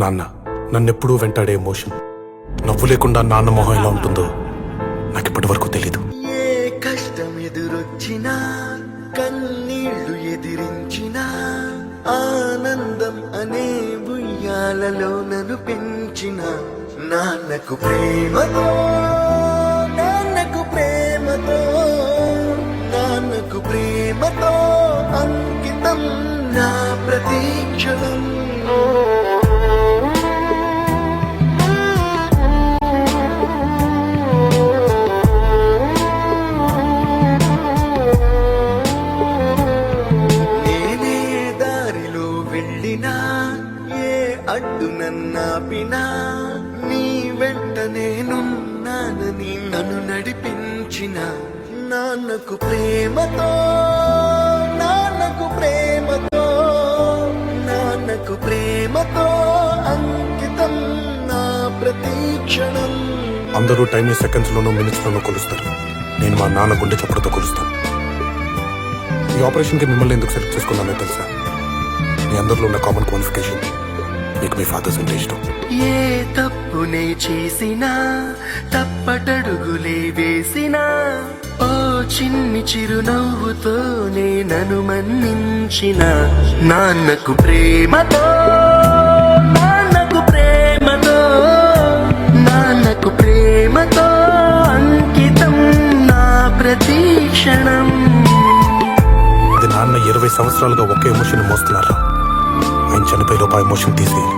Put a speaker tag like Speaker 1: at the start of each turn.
Speaker 1: నాన్న నన్నెప్పుడూ వెంటాడే ఎమోషన్. నవ్వు లేకుండా నాన్న మొహం ఎలా ఉంటుందో నాకు ఇప్పటి వరకు తెలీదు.
Speaker 2: ఏ కష్టం ఎదురొచ్చినా, కన్నీళ్లు ఎదిరించినా, ఆనందం అనే ఉయ్యాలలో నన్ను పెంచిన నాన్నకు ప్రేమతో, నాన్నకు ప్రేమతో, నాన్నకు ప్రేమతో అంకితం నా ప్రతీక్షణం. నేనే దారిలో వెళ్ళినా, ఏ అడ్డు నన్నాపినా, నీ వెంట నేనున్నానని నన్ను నడిపించిన నాన్నకు ప్రేమతో, నాన్నకు ప్రేమతో, నాన్నకు ప్రేమతో అంకితం నా ప్రతీక్షణం.
Speaker 1: అందరూ టైంని సెకండ్స్ లోనూ మినిట్స్ లోనూ కొలుస్తారు. నేను మా నాన్న గుండె చప్పుడుతో కొలుస్తాను. ఈ ఆపరేషన్ కి మిమ్మల్ని ఎందుకు సెలెక్ట్ చేసుకున్నానో తెలుసా? మీ అందరిలో ఉన్న కామన్ క్వాలిఫికేషన్, మీకు మీ ఫాదర్స్ అంటే ఇష్టం.
Speaker 2: ఏ తప్పునే చేసినా, తప్పటడుగులే వేసినా, ఓ చిన్ని చిరునవ్వుతోనే నన్ను మన్నించిన నాన్నకు ప్రేమతో, నాన్నకు ప్రేమతో, నాన్నకు ప్రేమతో అంకితం నా ప్రతీక్షణం.
Speaker 1: ఇది నాన్న 20 సంవత్సరాలుగా ఒకే ఎమోషన్ మోస్తున్నారా? ఆయన చనిపోయేలోపు ఆ ఎమోషన్ తీసేయాలి.